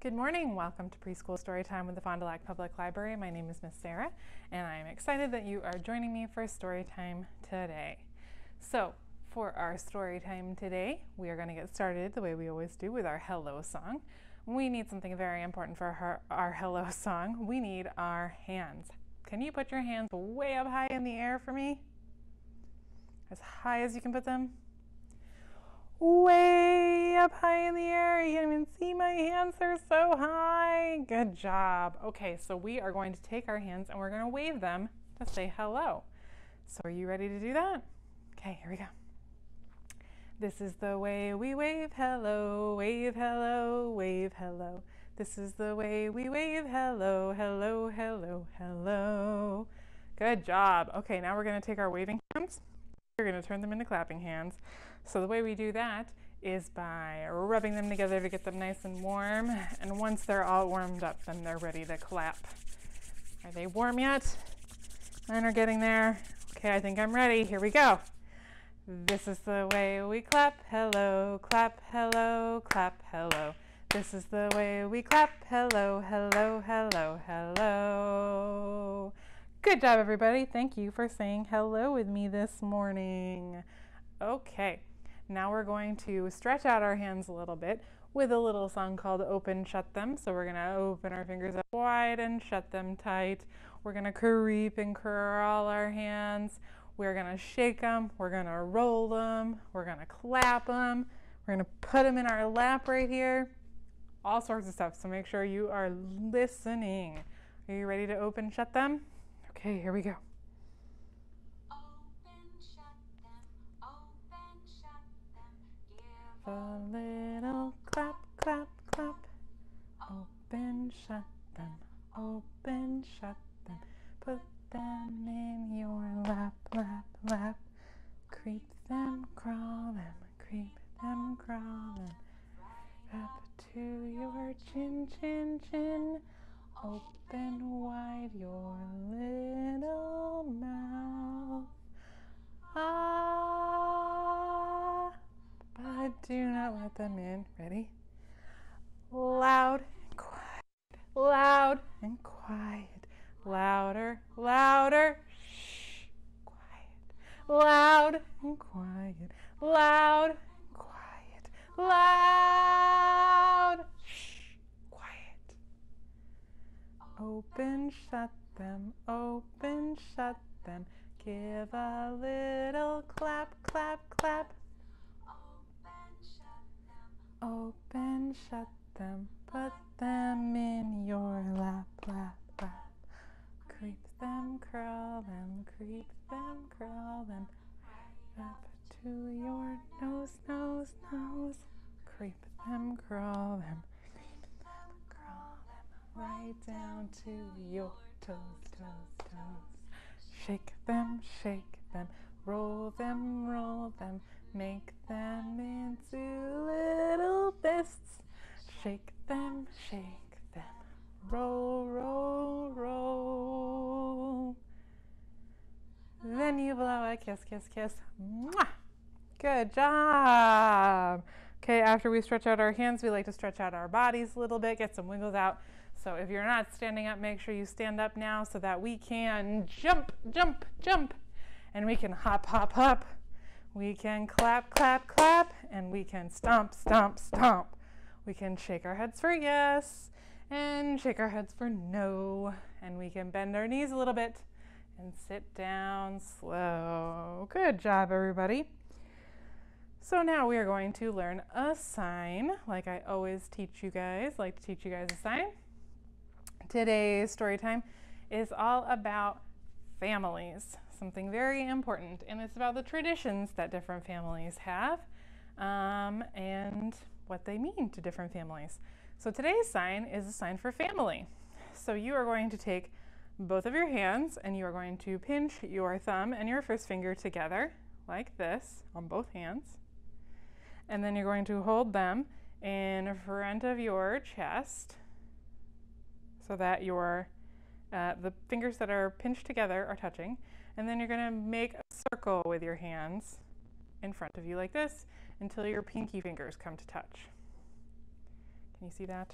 Good morning. Welcome to Preschool Storytime with the Fond du Lac Public Library. My name is Miss Sarah, and I am excited that you are joining me for Storytime today. So, for our Storytime today, we are going to get started the way we always do with our hello song. We need something very important for our hello song. We need our hands. Can you put your hands way up high in the air for me? As high as you can put them? Way up high in the air. You can't even see my hands, they're so high. Good job. Okay, so we are going to take our hands and we're going to wave them to say hello. So are you ready to do that? Okay, here we go. This is the way we wave hello, wave hello, wave hello. This is the way we wave hello, hello, hello, hello. Good job. Okay, now we're going to take our waving hands. We're going to turn them into clapping hands. So the way we do that is by rubbing them together to get them nice and warm. And once they're all warmed up, then they're ready to clap. Are they warm yet? Mine are getting there. Okay, I think I'm ready. Here we go. This is the way we clap, hello, clap, hello, clap, hello. This is the way we clap, hello, hello, hello, hello. Good job, everybody. Thank you for saying hello with me this morning. Okay, now we're going to stretch out our hands a little bit with a little song called Open, Shut Them. So we're going to open our fingers up wide and shut them tight. We're going to creep and curl our hands. We're going to shake them. We're going to roll them. We're going to clap them. We're going to put them in our lap right here. All sorts of stuff. So make sure you are listening. Are you ready to open, shut them? Okay, here we go. Open, shut them, open, shut them, give A little clap, clap, clap. Open, shut them, open, shut them. Put them in your lap, lap, lap. Creep them, crawl them, creep them, crawl them. Up to your chin, chin, chin. Open wide your little mouth. Ah, but do not let them in. Ready? Loud and quiet, loud and quiet. Louder, louder, shh, quiet. Loud and quiet, loud and quiet. Loud, shh, quiet. Open, shut them, open, shut them. Give a little clap, clap, clap. open, shut them, Open, shut them, put them in your lap, lap, lap. Creep them, curl them, creep them, curl them. Up to your nose, nose, nose. Creep them, curl them, creep them, curl them. Right down to your toes, toes, toes. Shake them, roll them, make them into little fists. Shake them, roll, roll, roll. Then you blow a kiss, kiss, kiss. Mwah! Good job. Okay, after we stretch out our hands, we like to stretch out our bodies a little bit, get some wiggles out. So if you're not standing up, make sure you stand up now so that we can jump, jump, jump. And we can hop, hop, hop. We can clap, clap, clap. And we can stomp, stomp, stomp. We can shake our heads for yes and shake our heads for no. And we can bend our knees a little bit and sit down slow. Good job, everybody. So now we are going to learn a sign, like I always teach you guys, like to teach you guys a sign. Today's story time is all about families, something very important, and it's about the traditions that different families have and what they mean to different families. So today's sign is a sign for family. So you are going to take both of your hands and you are going to pinch your thumb and your first finger together like this on both hands. And then you're going to hold them in front of your chest so that your the fingers that are pinched together are touching. And then you're going to make a circle with your hands in front of you like this until your pinky fingers come to touch. Can you see that?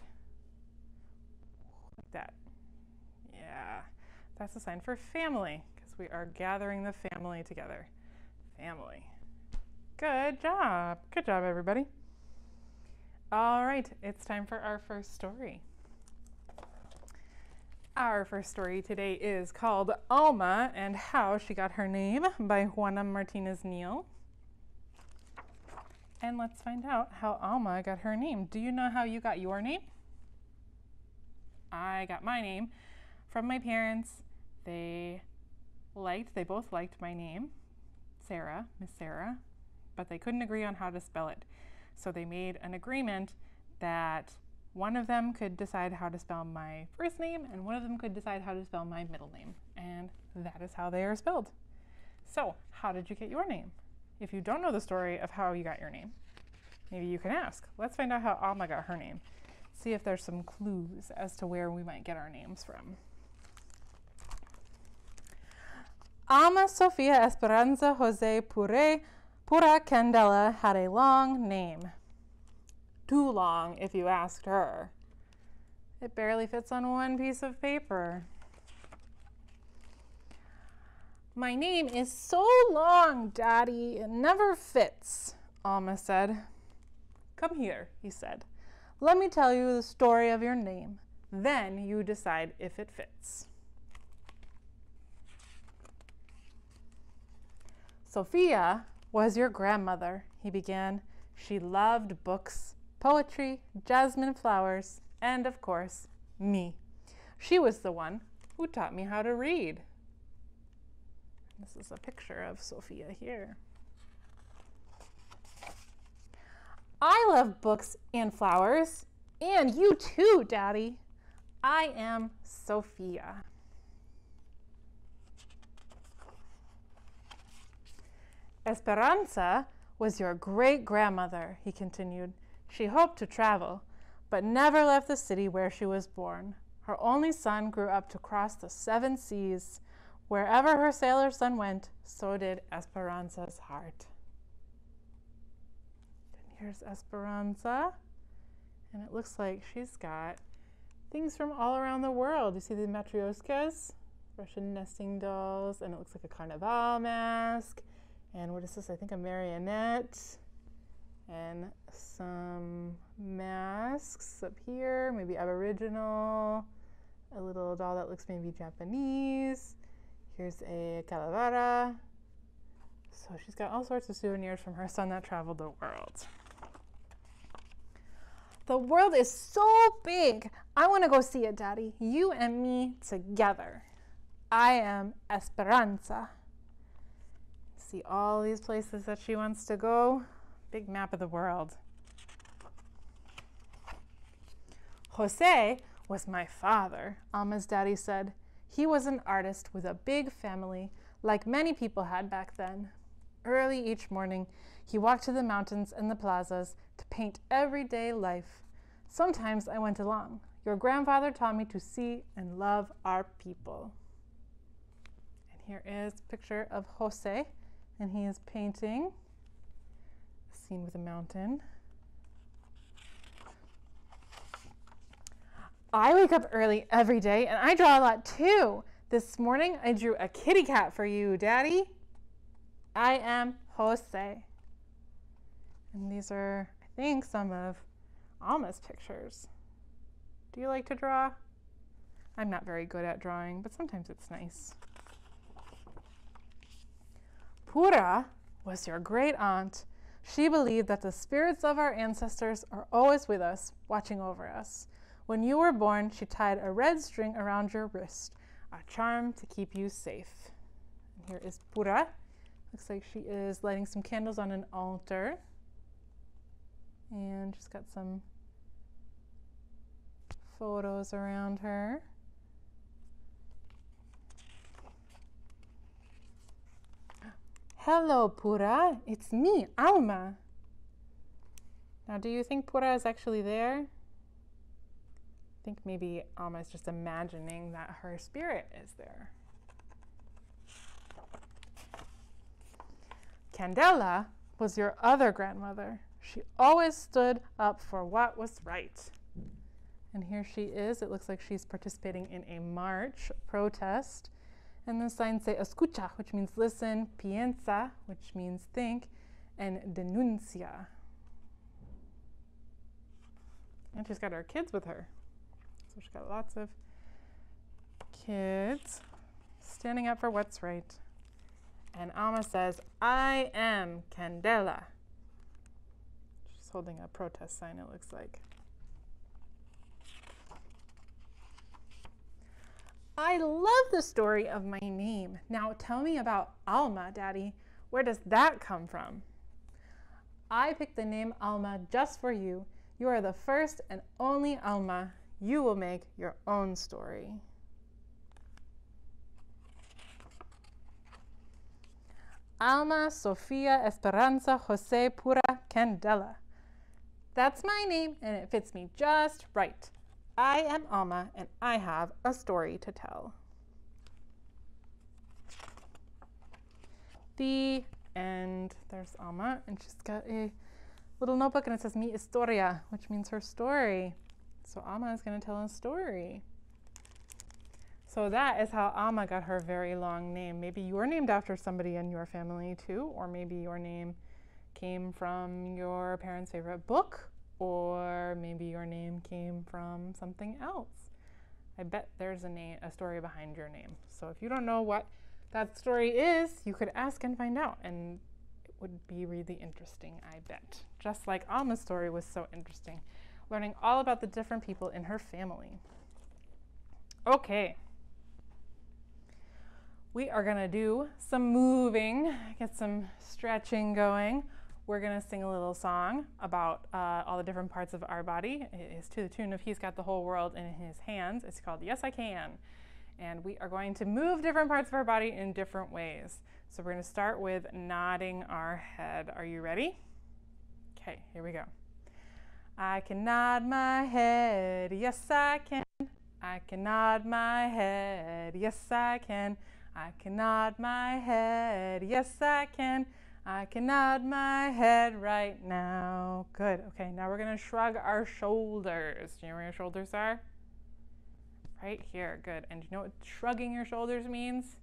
like that. Yeah, that's a sign for family because we are gathering the family together. Family. Good job. Good job, everybody. All right, it's time for our first story. Our first story today is called Alma and How She Got Her Name by Juana Martinez Neal. And let's find out how Alma got her name. Do you know how you got your name? I got my name from my parents. They both liked my name, Sarah, Miss Sarah, but they couldn't agree on how to spell it. So they made an agreement that one of them could decide how to spell my first name and one of them could decide how to spell my middle name. And that is how they are spelled. So how did you get your name? If you don't know the story of how you got your name, maybe you can ask. Let's find out how Alma got her name. See if there's some clues as to where we might get our names from. Alma Sofia Esperanza Jose Pura Candela had a long name. Too long if you asked her. It barely fits on one piece of paper. My name is so long, Daddy, it never fits, Alma said. Come here, he said. Let me tell you the story of your name. Then you decide if it fits. Sophia was your grandmother, he began. She loved books, poetry, jasmine flowers, and of course, me. She was the one who taught me how to read. This is a picture of Sophia here. I love books and flowers, and you too, Daddy. I am Sophia. Esperanza was your great-grandmother, he continued. She hoped to travel, but never left the city where she was born. Her only son grew up to cross the 7 seas. Wherever her sailor son went, so did Esperanza's heart. And here's Esperanza, and it looks like she's got things from all around the world. You see the matrioskas, Russian nesting dolls, and it looks like a carnival mask. And what is this? I think a marionette. And some masks up here, maybe Aboriginal. A little doll that looks maybe Japanese. Here's a calavera. So she's got all sorts of souvenirs from her son that traveled the world. The world is so big. I want to go see it, Daddy. You and me together. I am Esperanza. See all these places that she wants to go. Big map of the world. Jose was my father, Alma's daddy said. He was an artist with a big family, like many people had back then. Early each morning, he walked to the mountains and the plazas to paint everyday life. Sometimes I went along. Your grandfather taught me to see and love our people. And here is a picture of Jose, and he is painting a scene with a mountain. I wake up early every day, and I draw a lot too. This morning, I drew a kitty cat for you, Daddy. I am Jose. And these are, I think, some of Alma's pictures. Do you like to draw? I'm not very good at drawing, but sometimes it's nice. Pura was your great aunt. She believed that the spirits of our ancestors are always with us, watching over us. When you were born, she tied a red string around your wrist, a charm to keep you safe. And here is Pura. Looks like she is lighting some candles on an altar. And she's got some photos around her. Hello, Pura. It's me, Alma. Now, do you think Pura is actually there? I think maybe Alma is just imagining that her spirit is there. Candela was your other grandmother. She always stood up for what was right. And here she is. It looks like she's participating in a march, protest. And the signs say escucha, which means listen, piensa, which means think, and denuncia. And she's got her kids with her. So she's got lots of kids standing up for what's right. And Alma says, I am Candela. She's holding a protest sign, it looks like. I love the story of my name. Now tell me about Alma, Daddy. Where does that come from? I picked the name Alma just for you. You are the first and only Alma. You will make your own story. Alma Sofia Esperanza Jose Pura Candela. That's my name and it fits me just right. I am Alma and I have a story to tell. The end. There's Alma and she's got a little notebook and it says mi historia, which means her story. So Alma is going to tell a story. So that is how Alma got her very long name. Maybe you were named after somebody in your family too, or maybe your name came from your parents' favorite book, or maybe your name came from something else. I bet there's a story behind your name. So if you don't know what that story is, you could ask and find out, and it would be really interesting, I bet. Just like Alma's story was so interesting, learning all about the different people in her family. Okay. We are going to do some moving, get some stretching going. We're going to sing a little song about all the different parts of our body. It is to the tune of He's Got the Whole World in His Hands. It's called Yes, I Can. And we are going to move different parts of our body in different ways. So we're going to start with nodding our head. Are you ready? Okay, here we go. I can nod my head. Yes, I can. I can nod my head. Yes, I can. I can nod my head, yes I can. I can nod my head right now. Good, okay, now we're gonna shrug our shoulders. Do you know where your shoulders are? Right here, good. And do you know what shrugging your shoulders means?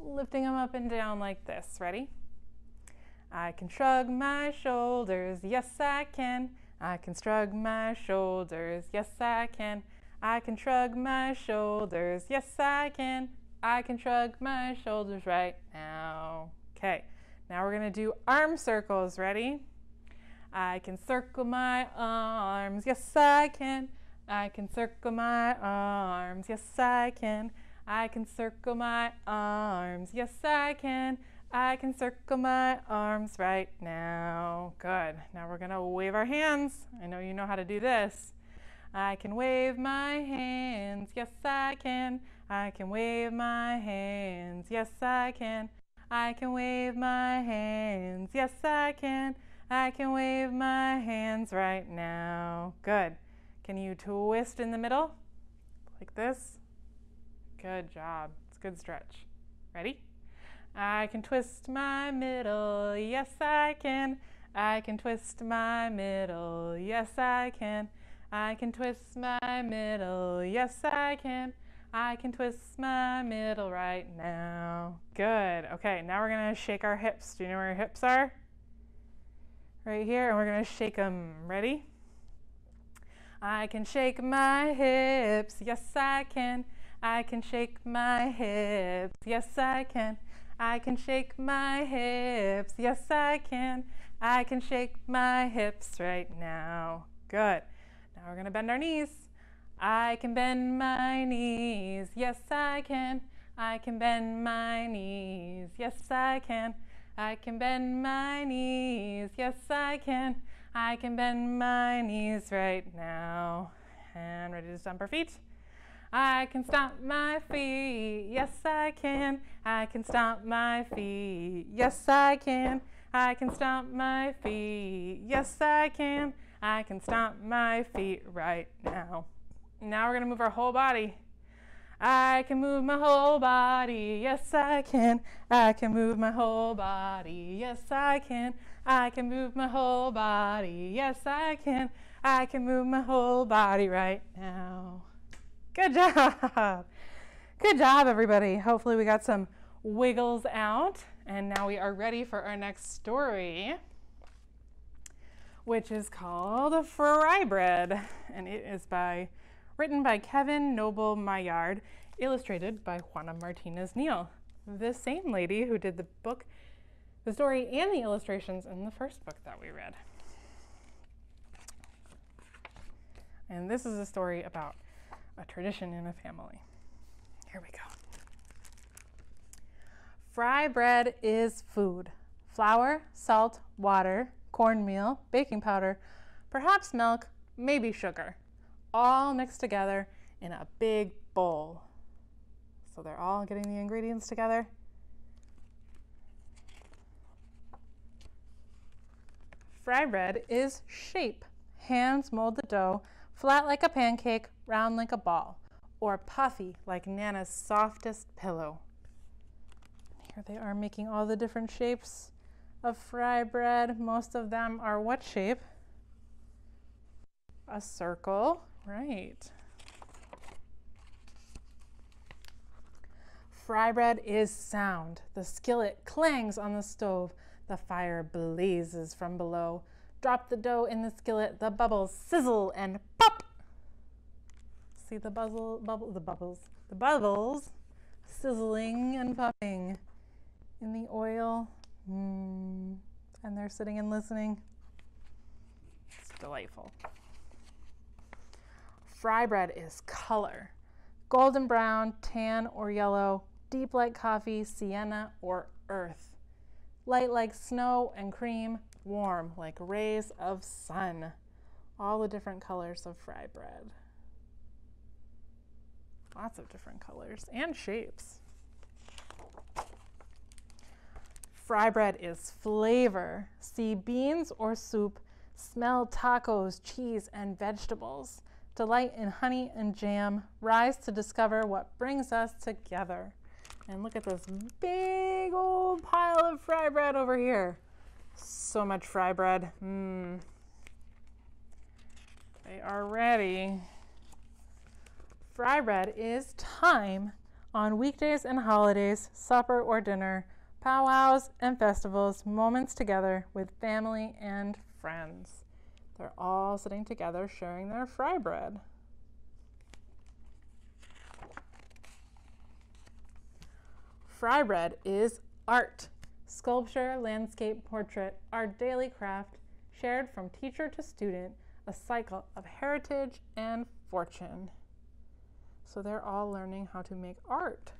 Lifting them up and down like this, ready? I can shrug my shoulders, yes I can. I can shrug my shoulders, yes I can. I can shrug my shoulders, yes I can. I can shrug my shoulders right now. Okay, now we're gonna do arm circles, ready? I can circle my arms, yes I can. I can circle my arms, yes I can. I can circle my arms, yes I can. I can circle my arms right now. Good, now we're gonna wave our hands. I know you know how to do this. I can wave my hands, yes I can. I can wave my hands, yes I can. I can wave my hands, yes I can. I can wave my hands right now. Good. Can you twist in the middle? Like this? Good job. It's a good stretch. Ready? I can twist my middle, yes I can. I can twist my middle, yes I can. I can twist my middle, yes I can. I can twist my middle right now. Good. Okay, now we're gonna shake our hips. Do you know where your hips are? Right here, and we're gonna shake them. Ready? I can shake my hips, yes I can. I can shake my hips, yes I can. I can shake my hips, yes I can. I can shake my hips right now. Good. Now we're gonna bend our knees. I can bend my knees, yes I can. I can bend my knees, yes I can. I can bend my knees, yes I can. I can bend my knees right now. And ready to stomp our feet? I can stomp my feet, yes I can. I can stomp my feet, yes I can. I can stomp my feet, yes I can. I can stomp my feet right now. Now we're gonna move our whole body. I can move my whole body, yes I can. I can move my whole body, yes I can. I can move my whole body, yes I can. I can move my whole body right now. Good job. Good job, everybody. Hopefully we got some wiggles out. And now we are ready for our next story, which is called Fry Bread. And it is written by Kevin Noble Maillard, illustrated by Juana Martinez Neal, the same lady who did the story and the illustrations in the first book that we read. And this is a story about a tradition in a family. Here we go. Fry bread is food. Flour, salt, water, cornmeal, baking powder, perhaps milk, maybe sugar, all mixed together in a big bowl. So they're all getting the ingredients together. Fry bread is shape. Hands mold the dough, flat like a pancake, round like a ball, or puffy like Nana's softest pillow. Here they are making all the different shapes of fry bread. Most of them are what shape? A circle, right. Fry bread is sound. The skillet clangs on the stove. The fire blazes from below. Drop the dough in the skillet. The bubbles sizzle and pop. See the bubbles sizzling and popping in the oil. And they're sitting and listening. It's delightful. Fry bread is color. Golden brown, tan, or yellow, deep like coffee, sienna, or earth. Light like snow and cream, warm like rays of sun. All the different colors of fry bread. Lots of different colors and shapes. Fry bread is flavor. See beans or soup, smell tacos, cheese, and vegetables. Delight in honey and jam, rise to discover what brings us together. And look at this big old pile of fry bread over here. So much fry bread. They are ready. Fry bread is time on weekdays and holidays, supper or dinner, powwows and festivals, moments together with family and friends. They're all sitting together sharing their fry bread. Fry bread is art. Sculpture, landscape, portrait, our daily craft, shared from teacher to student, a cycle of heritage and fortune. So they're all learning how to make art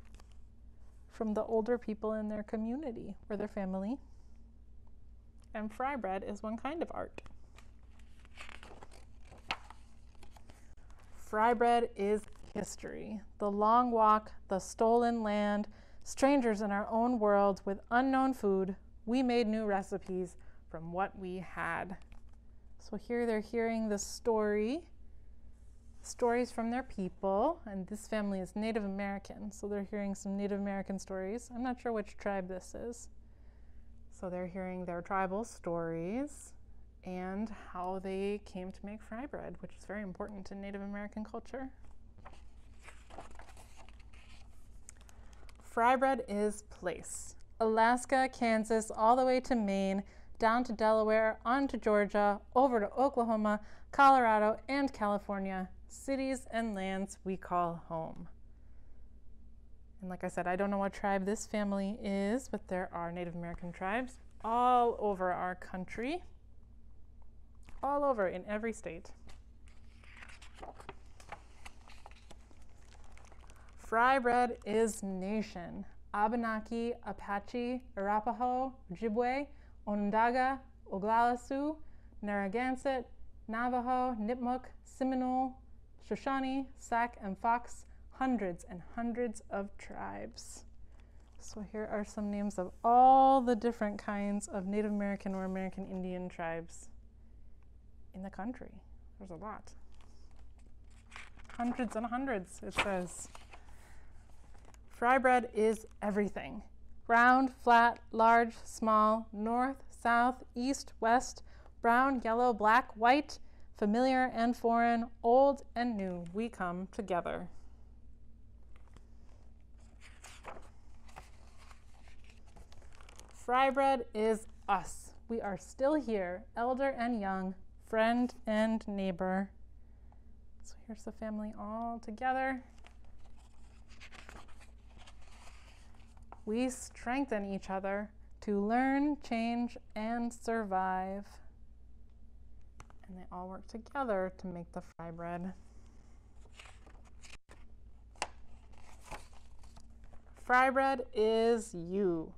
from the older people in their community or their family. And fry bread is one kind of art. Fry bread is history. The long walk, the stolen land, strangers in our own world with unknown food. We made new recipes from what we had. So here they're hearing the stories from their people, and this family is Native American, so they're hearing some Native American stories. I'm not sure which tribe this is. So they're hearing their tribal stories and how they came to make fry bread, which is very important in Native American culture. Fry bread is place. Alaska, Kansas, all the way to Maine, down to Delaware, on to Georgia, over to Oklahoma, Colorado, and California. Cities and lands we call home. And like I said, I don't know what tribe this family is, but there are Native American tribes all over our country, all over in every state. Fry bread is nation. Abenaki, Apache, Arapaho, Ojibwe, Onondaga, Oglala-Sioux, Narragansett, Navajo, Nipmuc, Seminole, Shoshone, Sac, and Fox, hundreds and hundreds of tribes. So here are some names of all the different kinds of Native American or American Indian tribes in the country. There's a lot. Hundreds and hundreds, it says. Fry bread is everything. Round, flat, large, small, north, south, east, west, brown, yellow, black, white, familiar and foreign, old and new, we come together. Fry bread is us. We are still here, elder and young, friend and neighbor. So here's the family all together. We strengthen each other to learn, change, and survive. And they all work together to make the fry bread. Fry bread is you.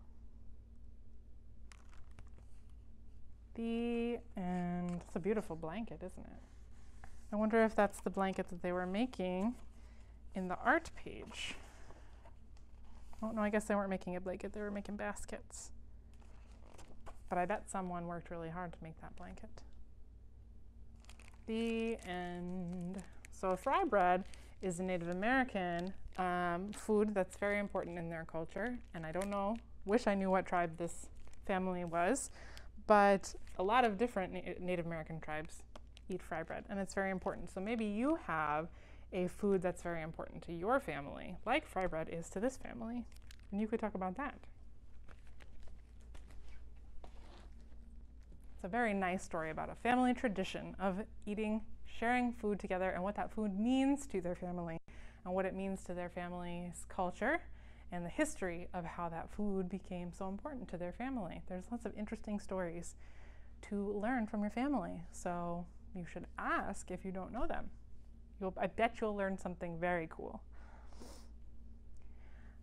The end. It's a beautiful blanket, isn't it? I wonder if that's the blanket that they were making in the art page. Oh, no, I guess they weren't making a blanket. They were making baskets. But I bet someone worked really hard to make that blanket. The end. So fry bread is a Native American food that's very important in their culture. And I don't know, wish I knew what tribe this family was. But a lot of different Native American tribes eat fry bread, and it's very important. So maybe you have a food that's very important to your family, like fry bread is to this family, and you could talk about that. It's a very nice story about a family tradition of eating, sharing food together, and what that food means to their family, and what it means to their family's culture, and the history of how that food became so important to their family. There's lots of interesting stories to learn from your family, so you should ask if you don't know them. I bet you'll learn something very cool.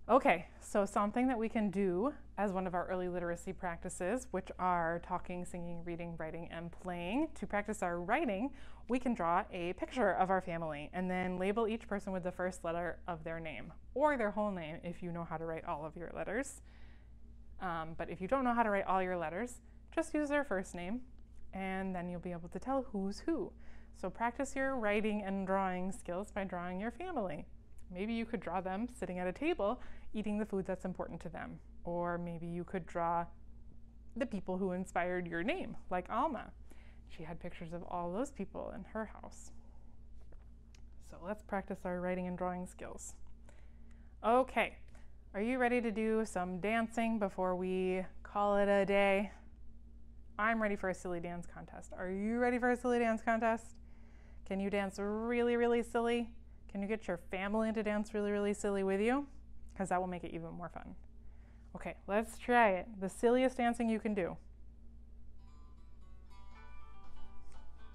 Okay, so something that we can do as one of our early literacy practices, which are talking, singing, reading, writing, and playing. To practice our writing, we can draw a picture of our family and then label each person with the first letter of their name, or their whole name if you know how to write all of your letters. But if you don't know how to write all your letters, just use their first name, and then you'll be able to tell who's who. So practice your writing and drawing skills by drawing your family. Maybe you could draw them sitting at a table eating the food that's important to them. Or maybe you could draw the people who inspired your name, like Alma. She had pictures of all those people in her house. So let's practice our writing and drawing skills. Okay, are you ready to do some dancing before we call it a day? I'm ready for a silly dance contest. Are you ready for a silly dance contest? Can you dance really, really silly? Can you get your family to dance really, really silly with you? Because that will make it even more fun. Okay, let's try it. The silliest dancing you can do.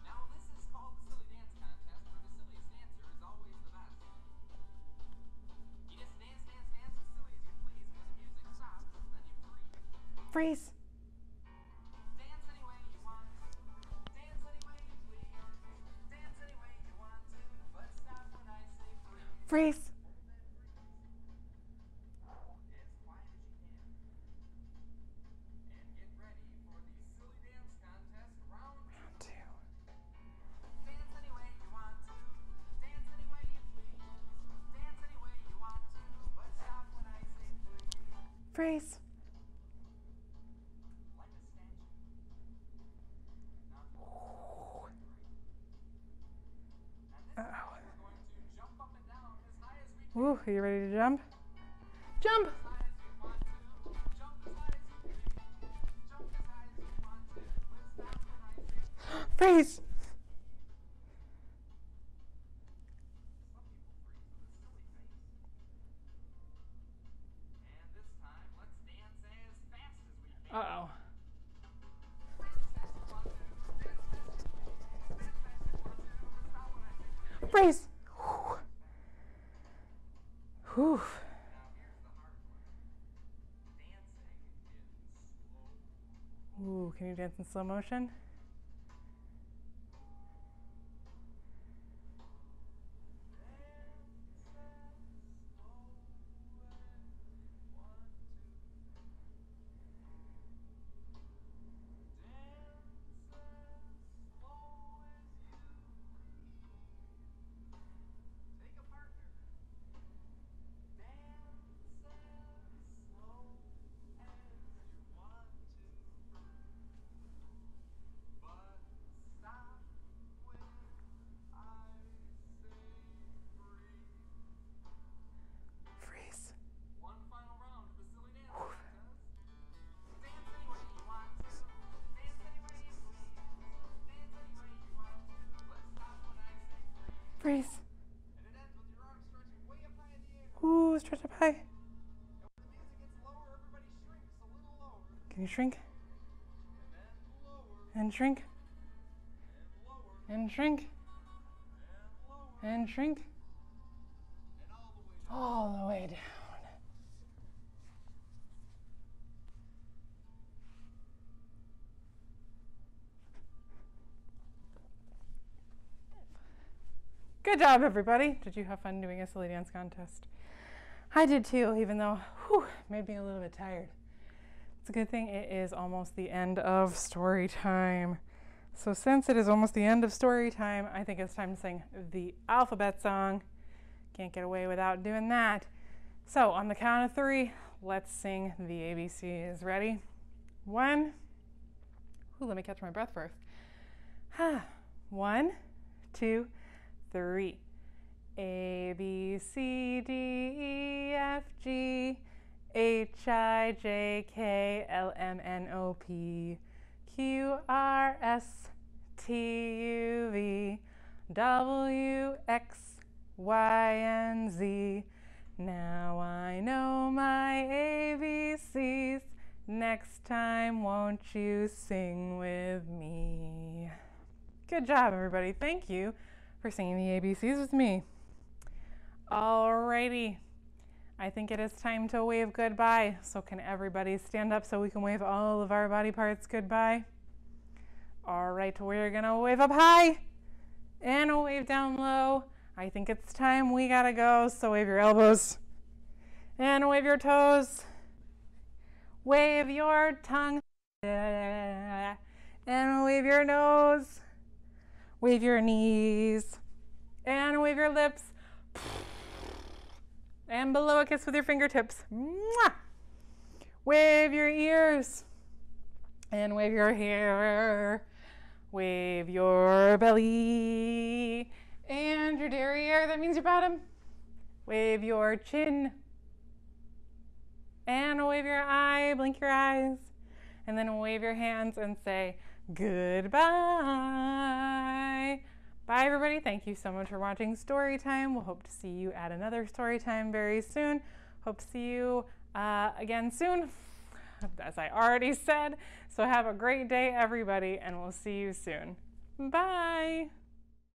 Now this is called the silly dance contest, where the silliest dancer is always the best. You just dance, dance, dance as silly as you please, and when the music stops, then you freeze. Freeze. Dance any way you want to, dance any way you please, dance any way you want to, but stop when I say freeze. Freeze. As quiet as you can. And get ready for the silly dance contest round two. Dance any way you want to, dance any way you please, dance any way you want to, but stop when I say freeze. Freeze. Like a statue. Now to the right. And this time Uh-oh. we're going to jump up and down as high as we can. Ooh, are you ready to jump? Jump. As high as you want to, jump as high as you please, jump as high as you want to, but stop when I say freeze. Freeze. Some people freeze with a silly face. And this time, let's dance as fast as we can. Uh-oh. Dance as fast as you want to, dance as fast as you please, dance as fast as you want to, but stop when I say freeze. Freeze. Whew. Now here's the hard one. Dancing in slow. Ooh, can you dance in slow motion? Take a partner. Dance Brace. And it ends with your arms stretching way up high in the air. Ooh, stretch up high. And when the music gets lower, everybody shrinks a little lower. Can you shrink? And then lower. And shrink. And lower. And shrink. And lower. And shrink. And All the way down. Good job, everybody. Did you have fun doing a silly dance contest? I did too, even though, made me a little bit tired. It's a good thing it is almost the end of story time. So since it is almost the end of story time, I think it's time to sing the alphabet song. Can't get away without doing that. So on the count of 3, let's sing the ABCs. Ready? 1. Let me catch my breath first. 1, 2, 3. A, B, C, D, E, F, G, H, I, J, K, L, M, N, O, P, Q, R, S, T, U, V, W, X, Y, and Z. Now I know my ABCs. Next time, won't you sing with me? Good job, everybody. Thank you for singing the ABCs with me. Alrighty. I think it is time to wave goodbye. So can everybody stand up so we can wave all of our body parts goodbye? All right, we're gonna wave up high and a wave down low. I think it's time we gotta go, so wave your elbows and wave your toes. Wave your tongue and wave your nose. Wave your knees and wave your lips. And below a kiss with your fingertips. Mwah! Wave your ears and wave your hair. Wave your belly and your derriere, that means your bottom. Wave your chin and wave your eye, blink your eyes, and then wave your hands and say goodbye. Bye, everybody. Thank you so much for watching Storytime. We'll hope to see you at another Storytime very soon. Hope to see you again soon, as I already said. So have a great day, everybody, and we'll see you soon. Bye.